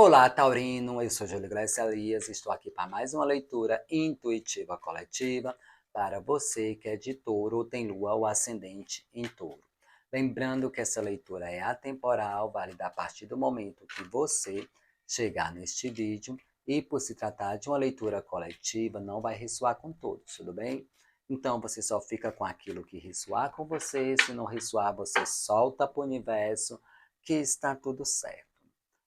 Olá, Taurino, eu sou Júlio Gleice Elias, estou aqui para mais uma leitura intuitiva coletiva para você que é de touro ou tem lua ou ascendente em touro. Lembrando que essa leitura é atemporal, válida a partir do momento que você chegar neste vídeo e por se tratar de uma leitura coletiva, não vai ressoar com todos, tudo bem? Então você só fica com aquilo que ressoar com você, se não ressoar você solta para o universo que está tudo certo.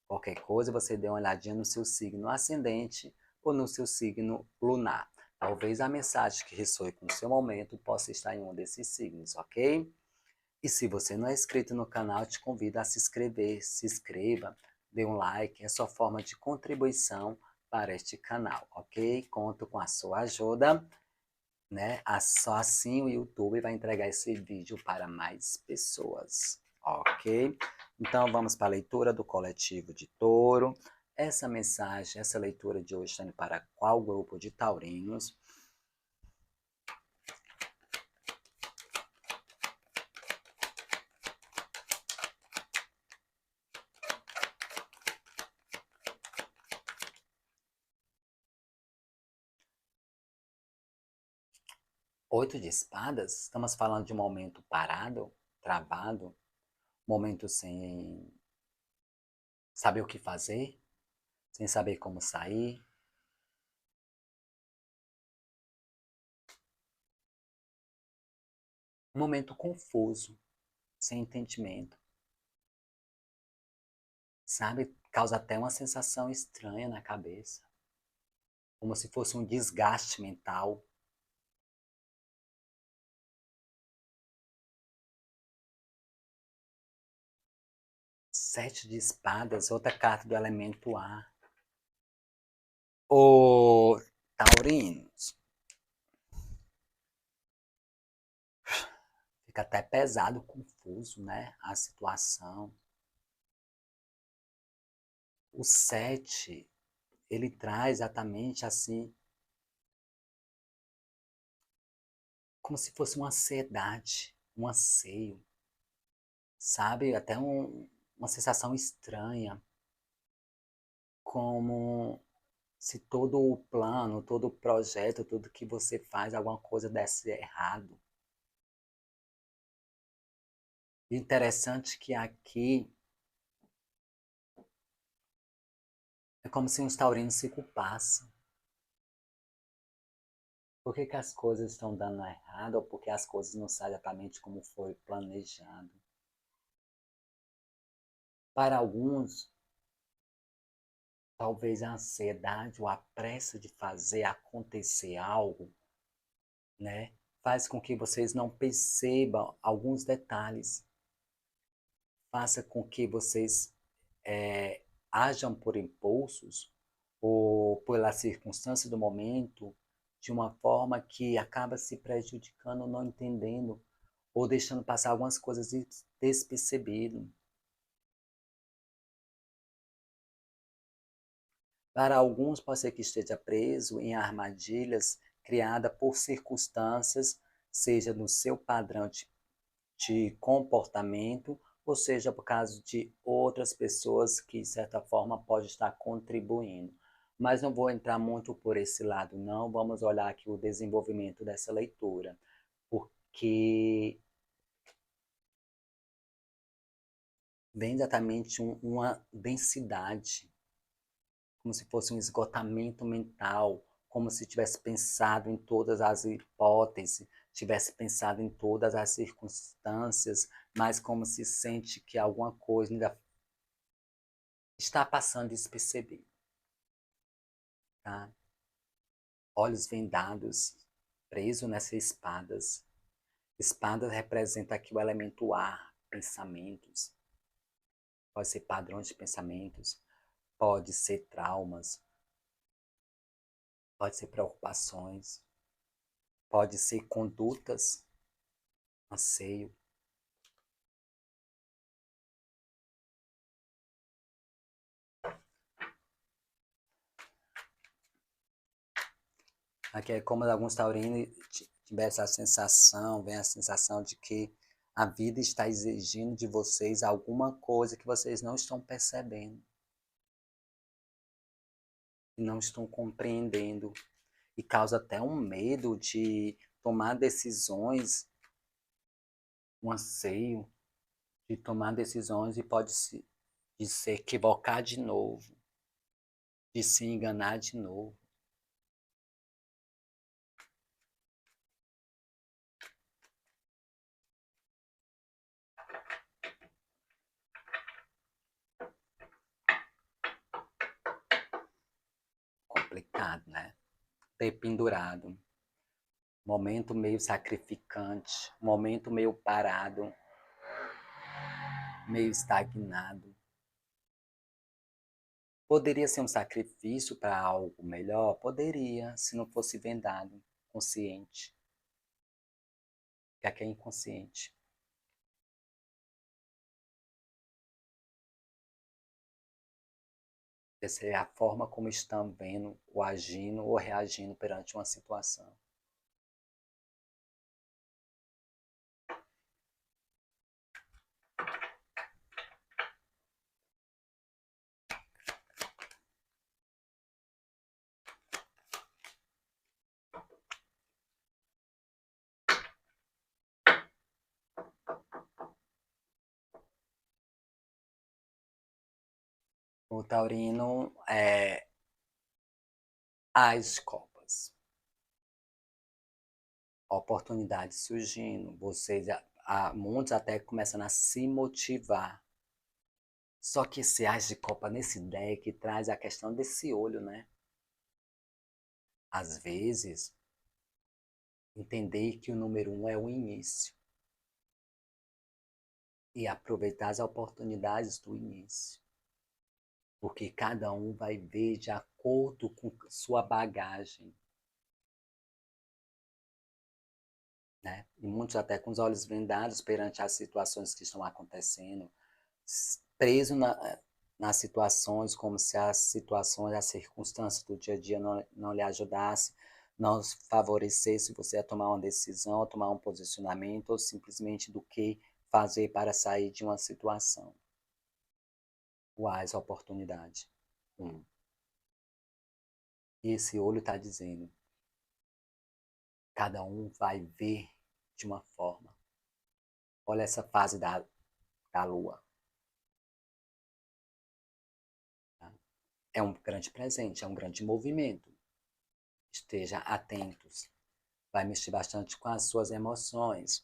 Qualquer coisa, você dê uma olhadinha no seu signo ascendente ou no seu signo lunar. Talvez a mensagem que ressoe com o seu momento possa estar em um desses signos, ok? E se você não é inscrito no canal, te convido a se inscrever. Se inscreva, dê um like, é sua forma de contribuição para este canal, ok? Conto com a sua ajuda, né? Só assim o YouTube vai entregar esse vídeo para mais pessoas, ok? Então vamos para a leitura do coletivo de touro. Essa mensagem, essa leitura de hoje está indo para qual grupo de taurinos? Oito de espadas, estamos falando de um momento parado, travado, momento sem saber o que fazer, sem saber como sair. Um momento confuso, sem entendimento. Sabe? Causa até uma sensação estranha na cabeça, como se fosse um desgaste mental. Sete de espadas, outra carta do elemento ar. Ô, taurinos, fica até pesado, confuso, né? A situação. O sete, ele traz exatamente assim, como se fosse uma ansiedade, um anseio, sabe? Até uma sensação estranha, como se todo o plano, todo o projeto, tudo que você faz, alguma coisa desse errado. Interessante que aqui é como se os taurinos se culpassem. Por que as coisas estão dando errado ou porque as coisas não saem exatamente como foi planejado? Para alguns, talvez a ansiedade ou a pressa de fazer acontecer algo, né, faz com que vocês não percebam alguns detalhes, faça com que vocês hajam por impulsos ou pela circunstância do momento de uma forma que acaba se prejudicando, não entendendo ou deixando passar algumas coisas despercebido. Para alguns, pode ser que esteja preso em armadilhas criadas por circunstâncias, seja no seu padrão de comportamento, ou seja, por causa de outras pessoas que, de certa forma, pode estar contribuindo. Mas não vou entrar muito por esse lado, não. Vamos olhar aqui o desenvolvimento dessa leitura, porque vem exatamente uma densidade, como se fosse um esgotamento mental, como se tivesse pensado em todas as hipóteses, tivesse pensado em todas as circunstâncias, mas como se sente que alguma coisa ainda está passando despercebido, tá? Olhos vendados, preso nessas espadas. Espadas representa aqui o elemento ar, pensamentos. Pode ser padrões de pensamentos, pode ser traumas, pode ser preocupações, pode ser condutas, anseio. Aqui é como alguns taurinos tivessem a sensação, vem a sensação de que a vida está exigindo de vocês alguma coisa que vocês não estão percebendo. e não estão compreendendo. E causa até um medo de tomar decisões, um anseio de tomar decisões e pode de se equivocar de novo, de se enganar de novo. Complicado, né? Pendurado. Momento meio sacrificante, momento meio parado, meio estagnado. Poderia ser um sacrifício para algo melhor? Poderia, se não fosse vendado, consciente. Que aqui é inconsciente. Essa é a forma como estão vendo, ou agindo, ou reagindo perante uma situação. O taurino é as copas. Oportunidades surgindo. Vocês, muitos até começando a se motivar. Só que esse as de copa nesse deck traz a questão desse olho, né? Às vezes, entender que o número 1 é o início. E aproveitar as oportunidades do início. Porque cada um vai ver de acordo com sua bagagem. Né? E muitos até com os olhos vendados perante as situações que estão acontecendo, preso nas situações, como se as situações, as circunstâncias do dia a dia não lhe ajudassem, não favorecesse você a tomar uma decisão, a tomar um posicionamento, ou simplesmente do que fazer para sair de uma situação. Quais oportunidade? E esse olho está dizendo, cada um vai ver de uma forma. Olha essa fase da lua. É um grande presente, é um grande movimento. Esteja atentos. Vai mexer bastante com as suas emoções.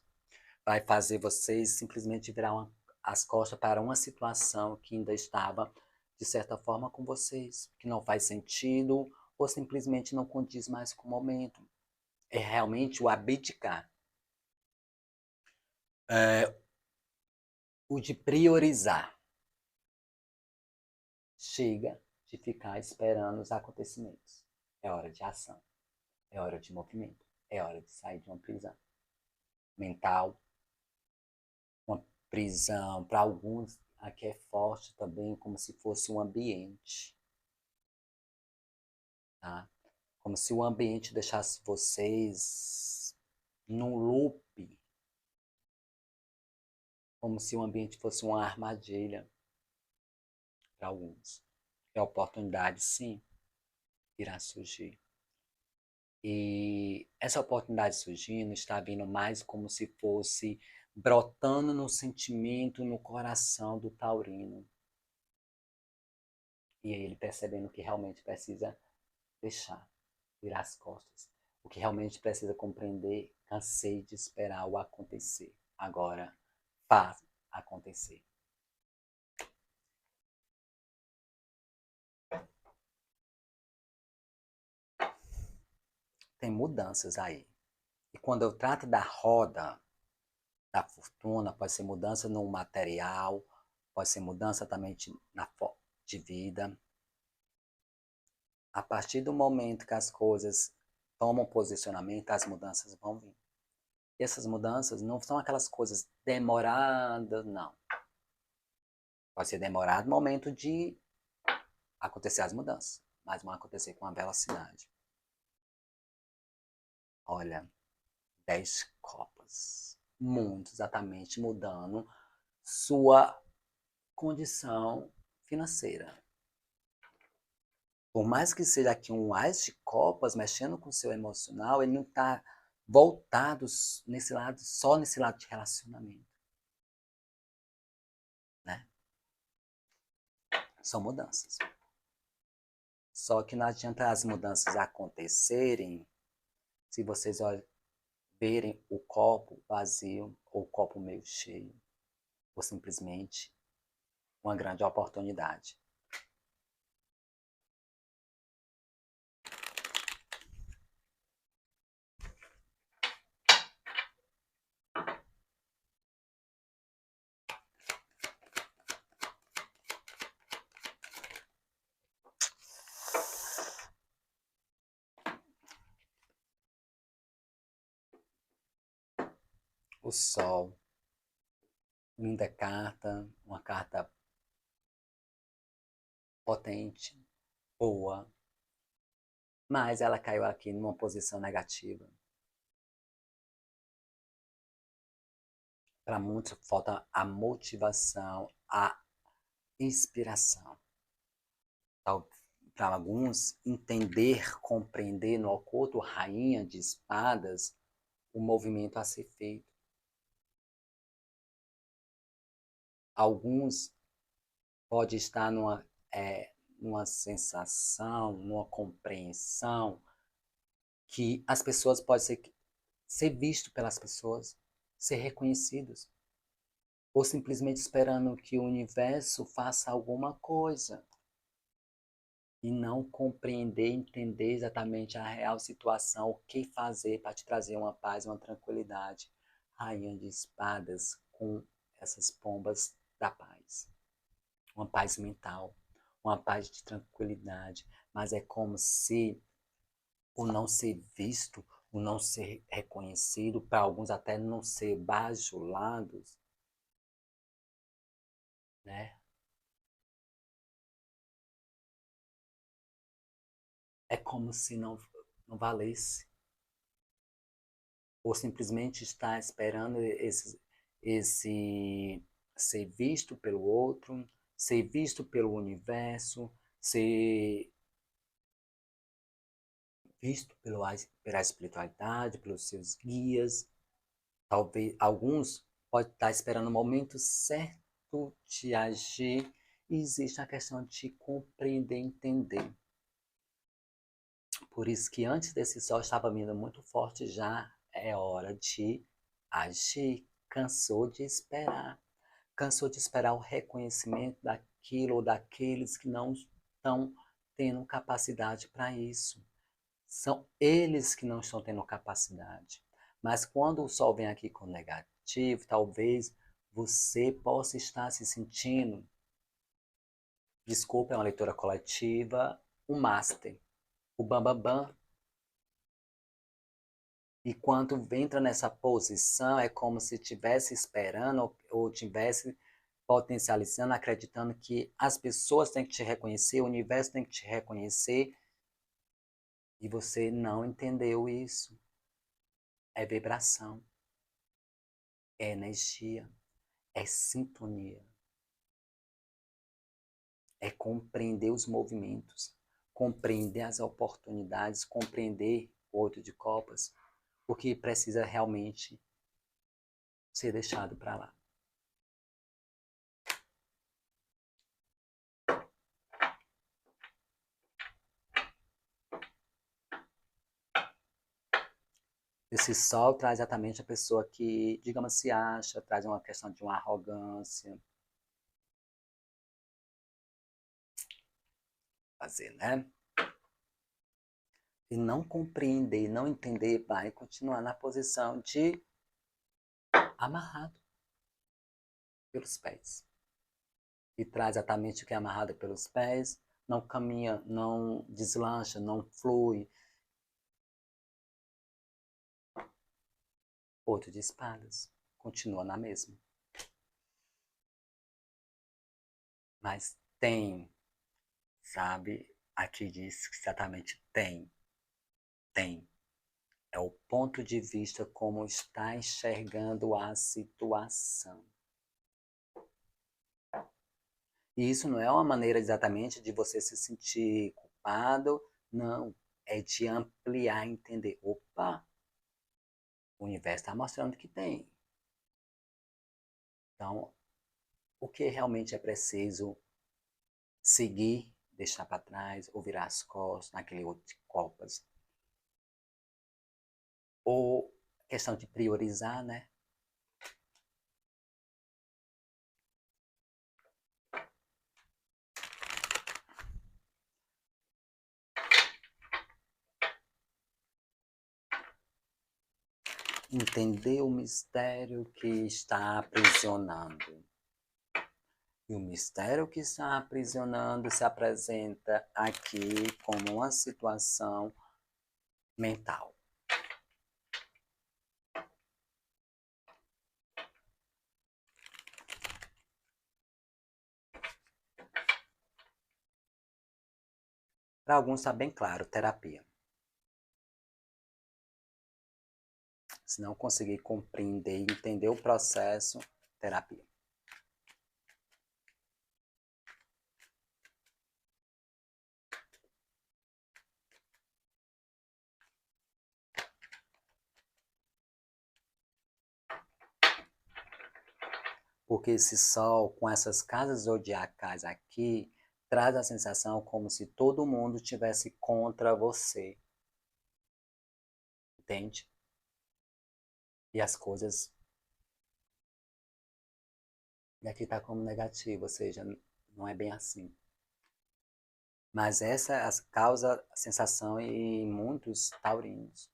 Vai fazer vocês simplesmente virar as costas para uma situação que ainda estava, de certa forma, com vocês, que não faz sentido ou simplesmente não condiz mais com o momento. É realmente o abdicar. O de priorizar. Chega de ficar esperando os acontecimentos. É hora de ação. É hora de movimento. É hora de sair de uma prisão mental. Uma prisão, para alguns, aqui é forte também, como se fosse um ambiente. Tá? Como se o ambiente deixasse vocês num loop. Como se o ambiente fosse uma armadilha para alguns. E a oportunidade, sim, irá surgir. E essa oportunidade surgindo está vindo mais como se fosse brotando no sentimento, no coração do taurino. E aí ele percebendo que realmente precisa deixar, virar as costas. O que realmente precisa compreender, cansei de esperar o acontecer. Agora, faz acontecer. Tem mudanças aí. E quando eu trato da roda da fortuna, pode ser mudança no material, pode ser mudança também de vida. A partir do momento que as coisas tomam posicionamento, as mudanças vão vir. E essas mudanças não são aquelas coisas demoradas, não. Pode ser demorado o momento de acontecer as mudanças, mas vão acontecer com uma velocidade. Olha, 10 copas. Muito exatamente mudando sua condição financeira. Por mais que seja aqui um ás de copas, mexendo com o seu emocional, ele não está voltado nesse lado, só nesse lado de relacionamento. Né? São mudanças. Só que não adianta as mudanças acontecerem se vocês verem o copo vazio ou o copo meio cheio, ou simplesmente uma grande oportunidade. O Sol, linda carta, uma carta potente, boa, mas ela caiu aqui numa posição negativa. Para muitos falta a motivação, a inspiração. Para alguns, entender, compreender no oculto rainha de espadas o movimento a ser feito. Alguns pode estar numa sensação, numa compreensão que as pessoas podem ser visto pelas pessoas, ser reconhecidos, ou simplesmente esperando que o universo faça alguma coisa e não compreender, entender exatamente a real situação, o que fazer para te trazer uma paz, uma tranquilidade. Rainha de espadas com essas pombas da paz. Uma paz mental, uma paz de tranquilidade, mas é como se o não ser visto, o não ser reconhecido, para alguns até não ser bajulados, né? É como se não valesse. Ou simplesmente está esperando esse ser visto pelo outro, ser visto pelo universo, ser visto pela espiritualidade, pelos seus guias. Talvez alguns podem estar esperando o momento certo de agir e existe a questão de compreender, entender. Por isso que antes desse sol estava vindo muito forte, já é hora de agir. Cansou de esperar. Cansou de esperar o reconhecimento daquilo ou daqueles que não estão tendo capacidade para isso. São eles que não estão tendo capacidade. Mas quando o sol vem aqui com negativo, talvez você possa estar se sentindo, desculpa, é uma leitura coletiva, o master, o bambambam. E quando entra nessa posição, é como se estivesse esperando ou estivesse potencializando, acreditando que as pessoas têm que te reconhecer, o universo tem que te reconhecer, e você não entendeu isso. É vibração, é energia, é sintonia, é compreender os movimentos, compreender as oportunidades, compreender o oito de copas, o que precisa realmente ser deixado para lá. Esse sol traz exatamente a pessoa que, digamos, se acha, traz uma questão de uma arrogância. Fazer, né? E não compreender, não entender, vai continuar na posição de amarrado pelos pés. E traz exatamente o que é amarrado pelos pés, não caminha, não deslancha, não flui. Oito de espadas, continua na mesma. Mas tem, sabe? Aqui diz que exatamente tem. É o ponto de vista como está enxergando a situação. E isso não é uma maneira exatamente de você se sentir preocupado. Não, é de ampliar, entender. Opa, o universo está mostrando que tem. Então, o que realmente é preciso seguir, deixar para trás, ou virar as costas naquele outro de copas. Ou questão de priorizar, né? Entender o mistério que está aprisionando. E o mistério que está aprisionando se apresenta aqui como uma situação mental. Para alguns está bem claro, terapia. Se não conseguir compreender e entender o processo, terapia. Porque esse sol, com essas casas zodiacais aqui, traz a sensação como se todo mundo tivesse contra você. Entende? E as coisas. E aqui está como negativo, ou seja, não é bem assim. Mas essa causa a sensação em muitos taurinos.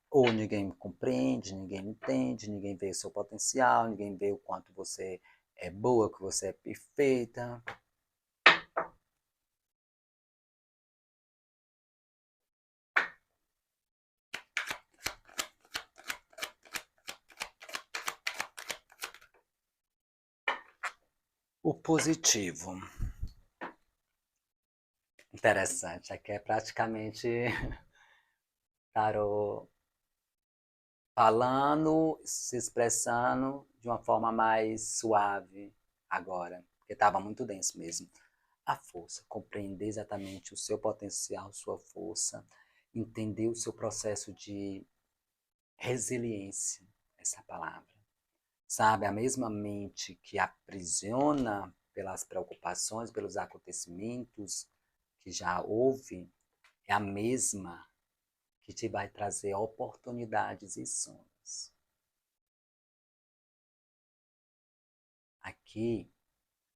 Ou ninguém compreende, ninguém entende, ninguém vê o seu potencial, ninguém vê o quanto você é boa, que você é perfeita. O positivo. Interessante, aqui é praticamente tarô falando, se expressando de uma forma mais suave agora, porque estava muito denso mesmo. A força, compreender exatamente o seu potencial, sua força, entender o seu processo de resiliência, essa palavra. Sabe, a mesma mente que aprisiona pelas preocupações, pelos acontecimentos que já houve, é a mesma que te vai trazer oportunidades e sonhos. Aqui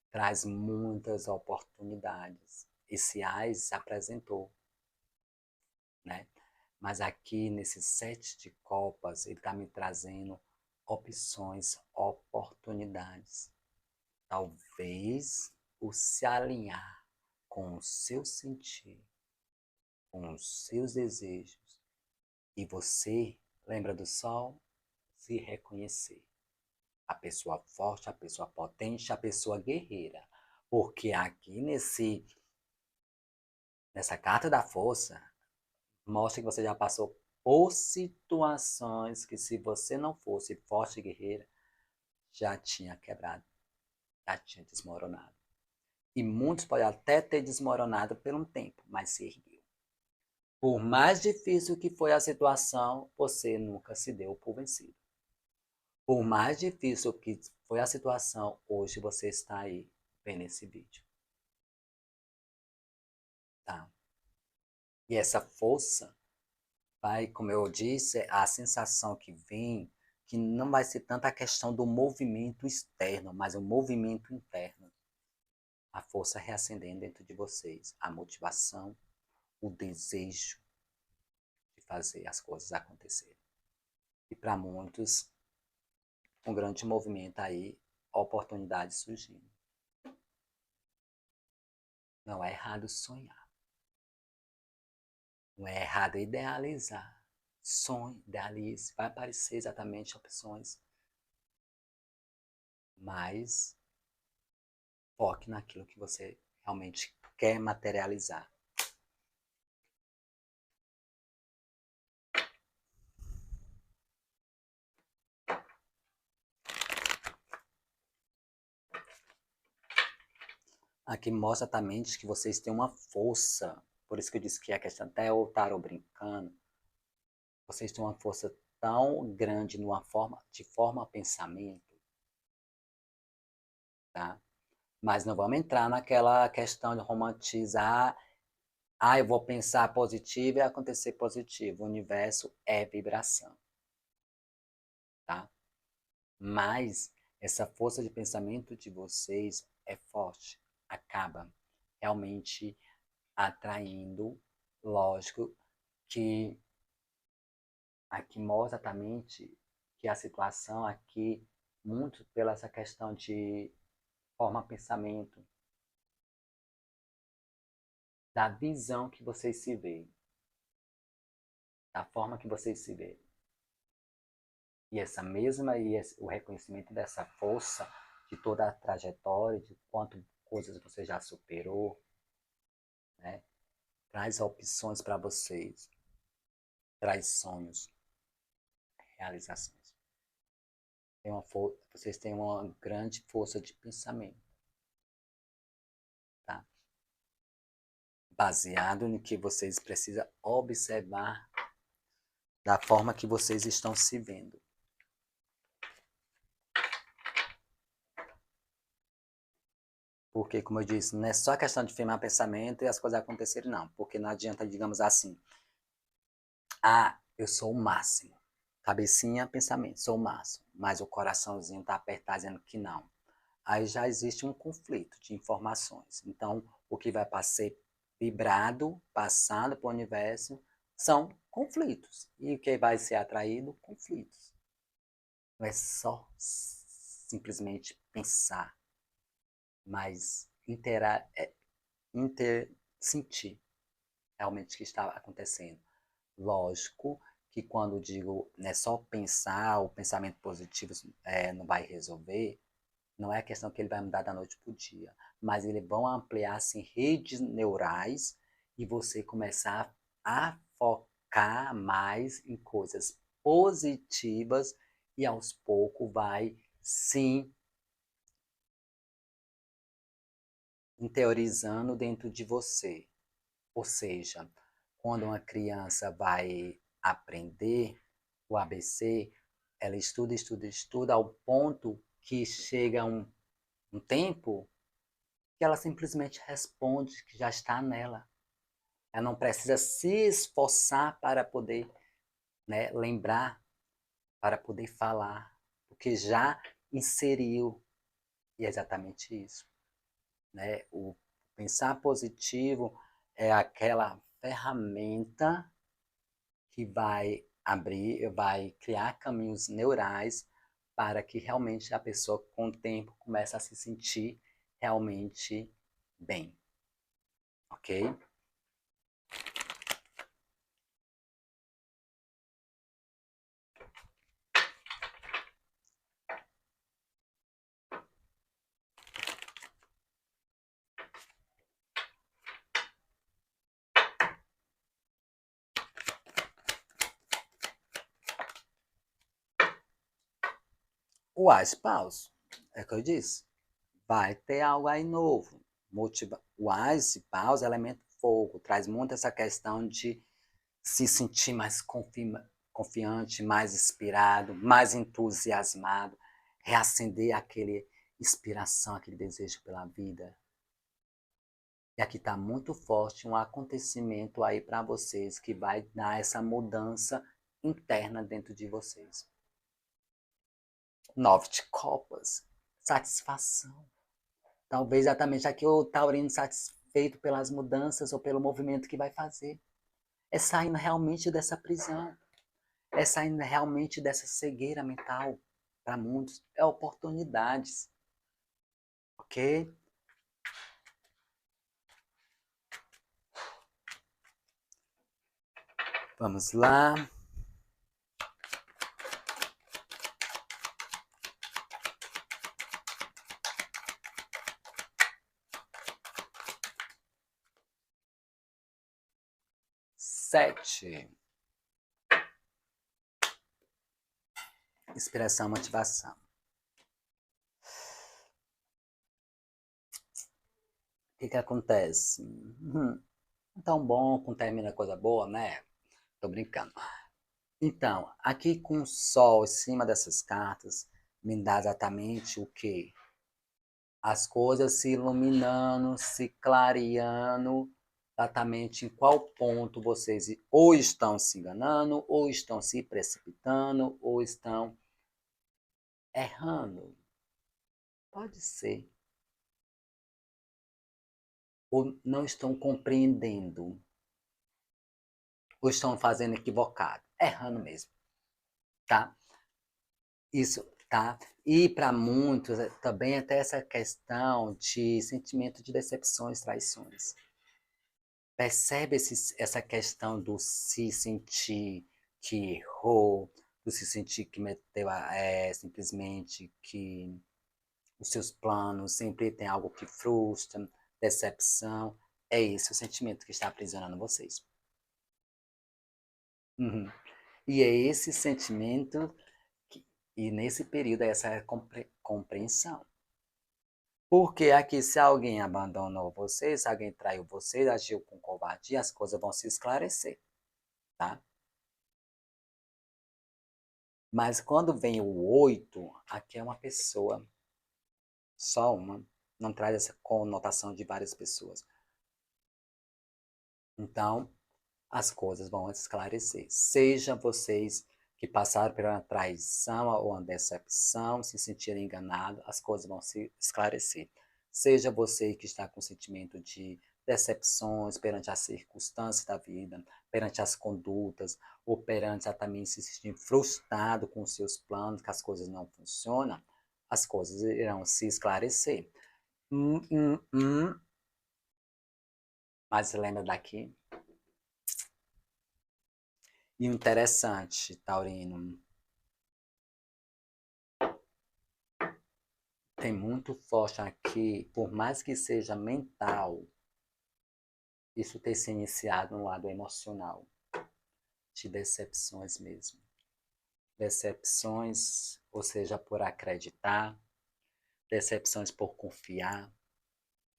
traz muitas oportunidades. Esse AIS se apresentou, né? Mas aqui nesse 7 de copas, ele está me trazendo opções, oportunidades. Talvez o se alinhar com o seu sentir, com os seus desejos, e você, lembra do sol? Se reconhecer. A pessoa forte, a pessoa potente, a pessoa guerreira. Porque aqui nessa carta da força, mostra que você já passou por situações que, se você não fosse forte e guerreira, já tinha quebrado, já tinha desmoronado. E muitos podem até ter desmoronado por um tempo, mas se ergueu. Por mais difícil que foi a situação, você nunca se deu por vencido. Por mais difícil que foi a situação, hoje você está aí vendo esse vídeo. Tá? E essa força vai, como eu disse, a sensação que vem, que não vai ser tanto a questão do movimento externo, mas o movimento interno. A força reacendendo dentro de vocês, a motivação, o desejo de fazer as coisas acontecerem. E para muitos, um grande movimento aí, oportunidades surgindo. Não é errado sonhar. Não é errado idealizar. Sonhe, idealize, vai aparecer exatamente opções. Mas foque naquilo que você realmente quer materializar. Aqui mostra exatamente que vocês têm uma força. Por isso que eu disse que a questão até o tarot brincando. Vocês têm uma força tão grande de forma a pensamento, tá? Mas não vamos entrar naquela questão de romantizar. Ah, eu vou pensar positivo e acontecer positivo. O universo é vibração, tá? Mas essa força de pensamento de vocês é forte. Acaba realmente atraindo, lógico, que aqui mostra exatamente que a situação aqui, muito pela essa questão de forma pensamento, da visão que vocês se veem, da forma que vocês se veem. E essa mesma, o reconhecimento dessa força, de toda a trajetória, de quanto coisas você já superou, né? Traz opções para vocês, traz sonhos, realizações. Vocês têm uma grande força de pensamento, tá? Baseado no que vocês precisam observar da forma que vocês estão se vendo. Porque, como eu disse, não é só questão de firmar pensamento e as coisas acontecerem, não. Porque não adianta, digamos assim, ah, eu sou o máximo. Cabecinha, pensamento, sou o máximo. Mas o coraçãozinho está apertado dizendo que não. Aí já existe um conflito de informações. Então, o que vai ser vibrado, passado para o universo, são conflitos. E o que vai ser atraído? Conflitos. Não é só simplesmente pensar, mas sentir realmente o que está acontecendo. Lógico que quando digo não é só pensar, o pensamento positivo não vai resolver, não é a questão que ele vai mudar da noite para o dia, mas eles vão ampliar assim, redes neurais e você começar a focar mais em coisas positivas e aos poucos vai sim interiorizando dentro de você. Ou seja, quando uma criança vai aprender o ABC, ela estuda, estuda, estuda ao ponto que chega um tempo que ela simplesmente responde que já está nela. Ela não precisa se esforçar para poder, né, lembrar, para poder falar, porque já inseriu. E é exatamente isso. Né? O pensar positivo é aquela ferramenta que vai abrir, vai criar caminhos neurais para que realmente a pessoa, com o tempo, comece a se sentir realmente bem. Ok? O Ice Pause, é o que eu disse, vai ter algo aí novo. O Ice Pause, elemento fogo, traz muito essa questão de se sentir mais confiante, mais inspirado, mais entusiasmado, reacender aquele inspiração, aquele desejo pela vida. E aqui está muito forte um acontecimento aí para vocês que vai dar essa mudança interna dentro de vocês. 9 de copas, satisfação. Talvez exatamente aqui o taurino satisfeito pelas mudanças ou pelo movimento que vai fazer. É saindo realmente dessa prisão. É saindo realmente dessa cegueira mental para muitos. É oportunidades. Ok? Vamos lá. Sete. Inspiração, motivação. que acontece? Tão bom, quando termina coisa boa, né? Tô brincando. Então, aqui com o sol em cima dessas cartas, me dá exatamente o quê? As coisas se iluminando, se clareando, exatamente em qual ponto vocês ou estão se enganando, ou estão se precipitando, ou estão errando. Pode ser. Ou não estão compreendendo, ou estão fazendo equivocado, errando mesmo, tá? Isso, tá? E para muitos também até essa questão de sentimento de decepções, traições. Percebe essa questão do se sentir que errou, do se sentir que meteu simplesmente que os seus planos sempre tem algo que frustra, decepção. É esse o sentimento que está aprisionando vocês. Uhum. E é esse sentimento, e nesse período, é essa compreensão. Porque aqui, se alguém abandonou vocês, se alguém traiu vocês, agiu com covardia, as coisas vão se esclarecer, tá? Mas quando vem o 8, aqui é uma pessoa, só uma, não traz essa conotação de várias pessoas. Então, as coisas vão esclarecer. Seja vocês que passaram por uma traição ou uma decepção, se sentirem enganados, as coisas vão se esclarecer. Seja você que está com sentimento de decepções perante as circunstâncias da vida, perante as condutas, ou perante também se sentir frustrado com os seus planos, que as coisas não funcionam, as coisas irão se esclarecer. Hum, hum, hum. Mas lembra daqui? E o interessante, Taurino, tem muito forte aqui, por mais que seja mental, isso ter se iniciado no lado emocional, de decepções mesmo. Decepções, ou seja, por acreditar, decepções por confiar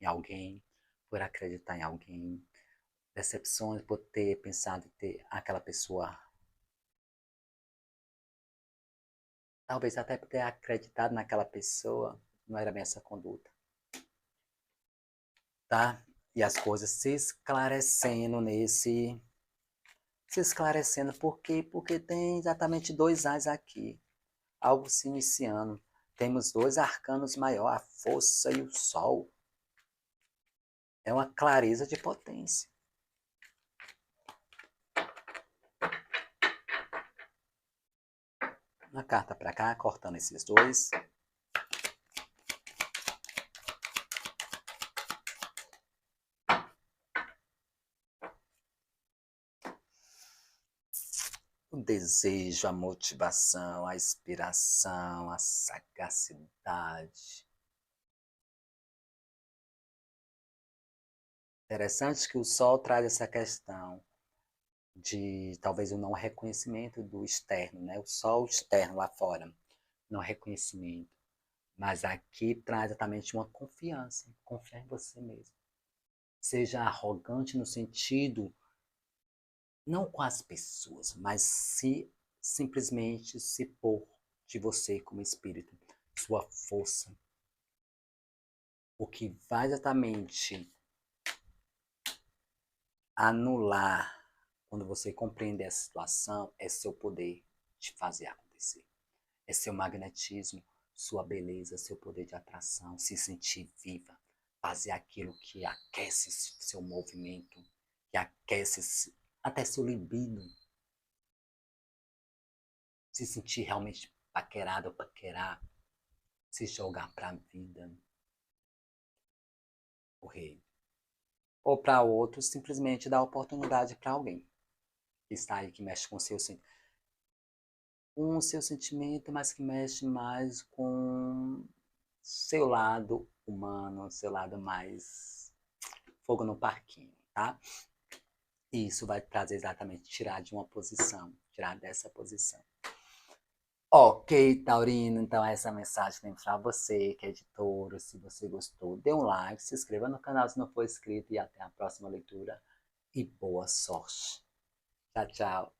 em alguém, por acreditar em alguém, decepções por ter pensado em ter aquela pessoa, talvez até por ter acreditado naquela pessoa, não era bem essa conduta, tá? E as coisas se esclarecendo se esclarecendo. Por quê? Porque tem exatamente dois ais aqui. Algo se iniciando. Temos dois arcanos maiores, a força e o sol. É uma clareza de potência. Uma carta para cá, cortando esses dois. O desejo, a motivação, a inspiração, a sagacidade. Interessante que o sol traz essa questão de talvez o não reconhecimento do externo, né? O sol externo lá fora, não reconhecimento. Mas aqui traz exatamente uma confiança, confiar em você mesmo. Seja arrogante no sentido, não com as pessoas, mas se simplesmente se pôr de você como espírito, sua força. O que vai exatamente anular quando você compreender a situação é seu poder de fazer acontecer. É seu magnetismo, sua beleza, seu poder de atração, se sentir viva, fazer aquilo que aquece seu movimento, que aquece até seu libido, se sentir realmente paquerado ou paquerar, se jogar para a vida, o rei. Ou para outros, simplesmente dar oportunidade para alguém que está aí, que mexe com o seu sentimento, mas que mexe mais com seu lado humano, seu lado mais fogo no parquinho, tá? E isso vai trazer exatamente tirar de uma posição, tirar dessa posição. Ok, Taurino, então essa mensagem tem para você que é de touro. Se você gostou, dê um like, se inscreva no canal se não for inscrito e até a próxima leitura e boa sorte. Tchau, tchau.